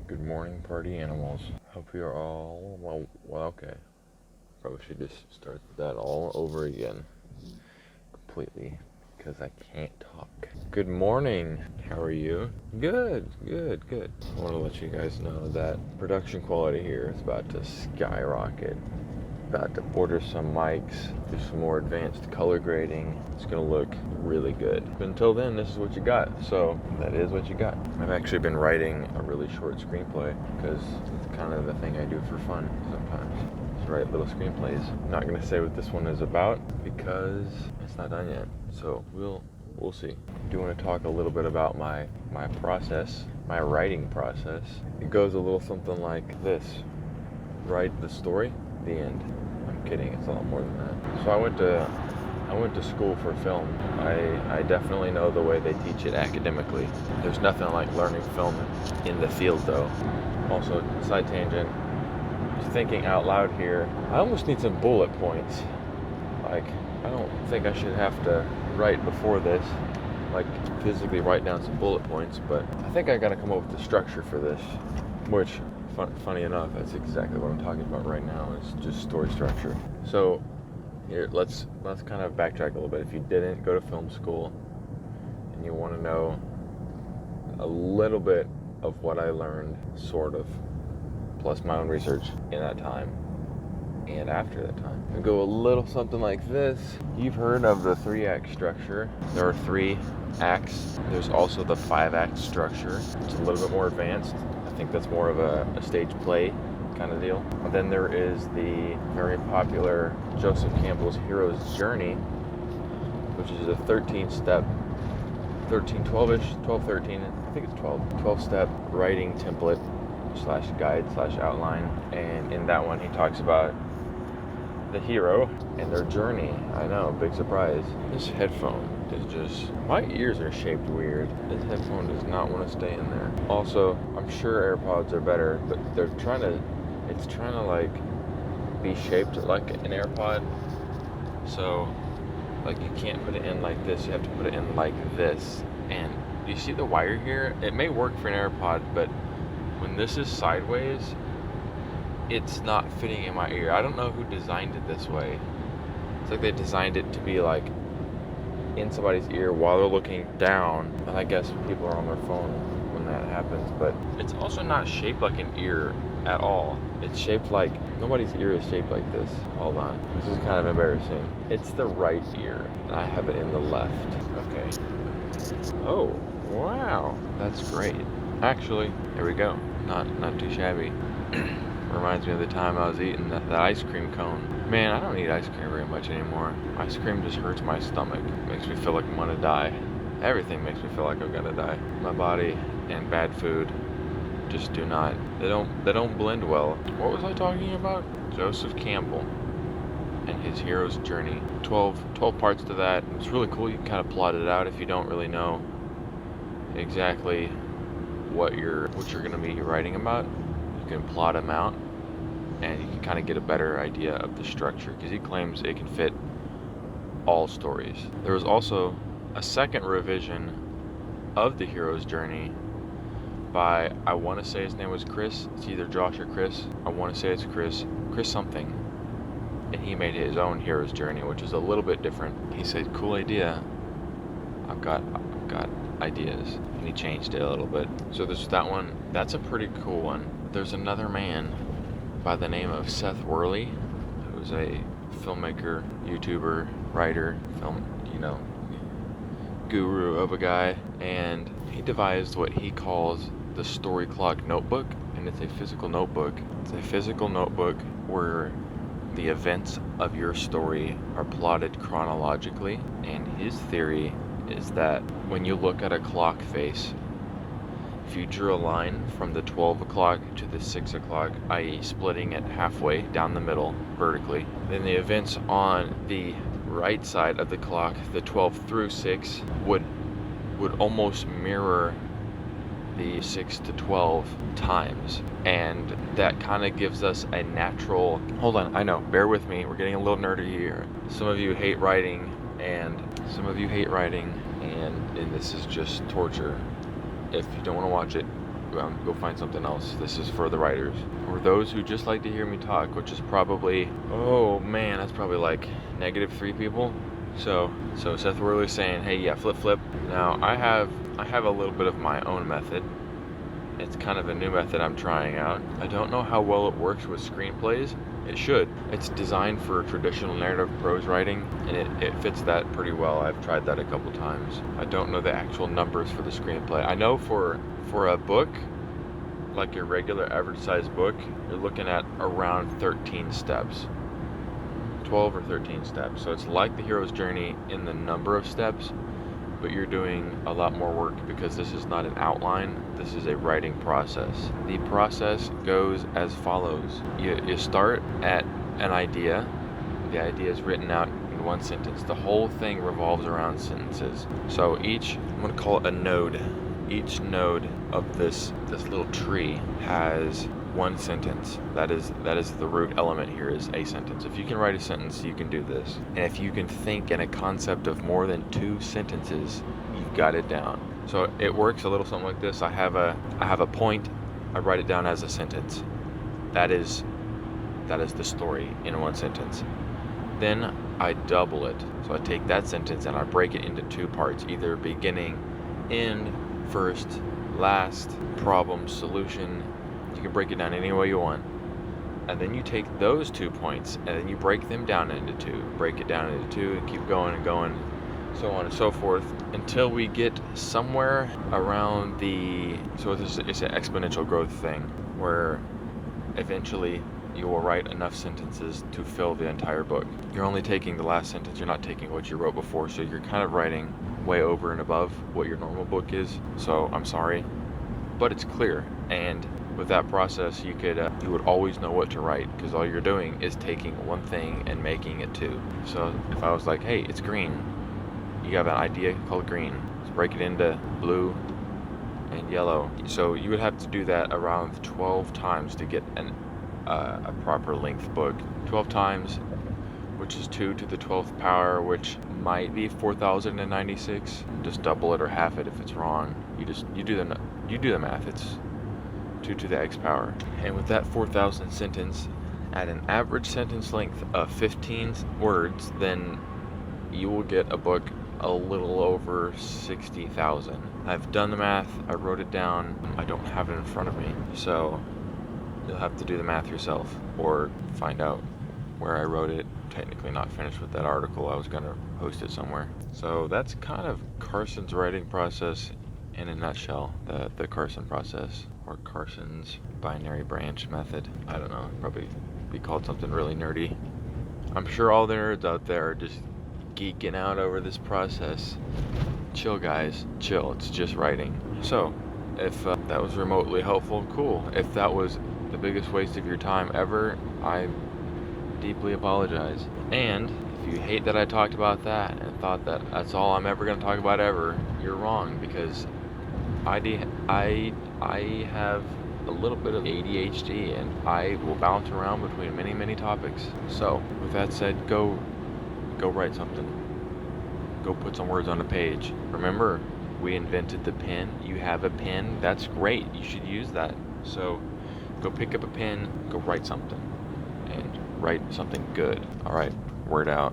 Good morning, party animals. Hope you're all well. Okay. Probably should just start that all over again, completely, because I can't talk. Good morning. How are you? Good. I want to let you guys know that production quality here is about to skyrocket. About to order some mics, do some more advanced color grading. It's gonna look really good. But until then, this is what you got. So that is what you got. I've actually been writing a really short screenplay because it's kind of the thing I do for fun sometimes. Just write little screenplays. I'm not gonna say what this one is about because it's not done yet. So we'll see. I do want to talk a little bit about my process, my writing process. It goes a little something like this. Write the story, the end. I'm kidding, it's a lot more than that. So I went to school for film. I definitely know the way they teach it academically. There's nothing like learning film in the field though. Also, side tangent, just thinking out loud here, I almost need some bullet points. Like, I don't think I should have to write before this, like physically write down some bullet points, but I think I gotta come up with the structure for this, which funny enough, that's exactly what I'm talking about right now. It's just story structure. So here, let's kind of backtrack a little bit. If you didn't go to film school and you want to know a little bit of what I learned, sort of, plus my own research in that time and after that time, I go a little something like this. You've heard of the 3-act structure. There are 3 acts. There's also the 5-act structure. It's a little bit more advanced. I think that's more of a stage play kind of deal. And then there is the very popular Joseph Campbell's Hero's Journey, which is a 13-step, 13, I think it's 12-step writing template / guide / outline. And in that one, he talks about the hero and their journey. I know, big surprise. This headphone is just, my ears are shaped weird. This headphone does not want to stay in there. Also, I'm sure AirPods are better, but it's trying to like be shaped like an AirPod. So like you can't put it in like this, you have to put it in like this. And you see the wire here? It may work for an AirPod, but when this is sideways, it's not fitting in my ear. I don't know who designed it this way. It's like they designed it to be like in somebody's ear while they're looking down. And I guess people are on their phone when that happens. But it's also not shaped like an ear at all. It's shaped like, nobody's ear is shaped like this. Hold on. This is kind of embarrassing. It's the right ear. And I have it in the left. Okay. Oh, wow. That's great. Actually, here we go. Not too shabby. Reminds me of the time I was eating the ice cream cone. Man, I don't eat ice cream very much anymore. Ice cream just hurts my stomach. Makes me feel like I'm gonna die. Everything makes me feel like I'm gonna die. My body and bad food just do not. They don't blend well. What was I talking about? Joseph Campbell and his hero's journey. 12 parts to that. It's really cool. You can kind of plot it out if you don't really know exactly what you're gonna be writing about. You can plot them out and you can kind of get a better idea of the structure, because he claims it can fit all stories. There was also a second revision of the hero's journey by, I want to say his name was Chris. It's either Josh or Chris. I want to say it's Chris something. And he made his own hero's journey, which is a little bit different. He said, cool idea. I've got ideas. And he changed it a little bit. So there's that one. That's a pretty cool one. There's another man by the name of Seth Worley, who's a filmmaker, YouTuber, writer, guru of a guy, and he devised what he calls the Story Clock Notebook, and it's a physical notebook. It's a physical notebook where the events of your story are plotted chronologically, and his theory is that when you look at a clock face, if you drew a line from the 12 o'clock to the 6 o'clock, i.e. splitting it halfway down the middle vertically, then the events on the right side of the clock, the 12 through 6, would almost mirror the 6 to 12 times. And that kind of gives us a natural... Hold on, I know, bear with me, we're getting a little nerdy here. Some of you hate writing And some of you hate writing, and this is just torture. If you don't want to watch it, go find something else. This is for the writers, or those who just like to hear me talk, which is probably, oh man, that's probably like -3 people. So Seth Worley is saying, hey, yeah, flip. Now I have a little bit of my own method. It's kind of a new method I'm trying out. I don't know how well it works with screenplays. It should. It's designed for traditional narrative prose writing, and it fits that pretty well. I've tried that a couple times. I don't know the actual numbers for the screenplay. I know for a book, like your regular average size book, you're looking at around 13 steps. 12 or 13 steps. So it's like the hero's journey in the number of steps, but you're doing a lot more work because this is not an outline. This is a writing process. The process goes as follows. You start at an idea. The idea is written out in one sentence. The whole thing revolves around sentences. So I'm going to call it a node. Each node of this little tree has one sentence. That is the root element here, is a sentence. If you can write a sentence, you can do this. And if you can think in a concept of more than 2 sentences, you've got it down. So it works a little something like this. I have a point. I write it down as a sentence. That is the story in one sentence. Then I double it. So I take that sentence and I break it into 2 parts, either beginning, end, first, last, problem, solution. You can break it down any way you want. And then you take those 2 points and then you break them down into 2. Break it down into 2 and keep going and going, so on and so forth, until we get somewhere around so it's an exponential growth thing, where eventually you will write enough sentences to fill the entire book. You're only taking the last sentence. You're not taking what you wrote before, so you're kind of writing way over and above what your normal book is. So I'm sorry, but it's clear. And with that process, you would always know what to write, because all you're doing is taking one thing and making it 2. So if I was like, hey, it's green, you have an idea called green, let's break it into blue and yellow. So you would have to do that around 12 times to get a proper length book. 12 times, which is 2 to the 12th power, which might be 4,096. Just double it or half it if it's wrong. You do the math. It's 2 to the x power. And with that 4,000 sentence at an average sentence length of 15 words, then you will get a book a little over 60,000. I've done the math. I wrote it down. I don't have it in front of me, so you'll have to do the math yourself or find out where I wrote it. Technically not finished with that article. I was going to post it somewhere. So that's kind of Carson's writing process in a nutshell. The Carson process, or Carson's binary branch method. I don't know. Probably be called something really nerdy. I'm sure all the nerds out there are just geeking out over this process. Chill, guys. Chill. It's just writing. So if that was remotely helpful, cool. If that was the biggest waste of your time ever, I deeply apologize. And if you hate that I talked about that and thought that that's all I'm ever going to talk about ever, you're wrong, because I have a little bit of ADHD and I will bounce around between many topics. So with that said, go write something. Go put some words on a page. Remember, we invented the pen. You have a pen. That's great. You should use that. So go pick up a pen, go write something, and write something good. All right, word out.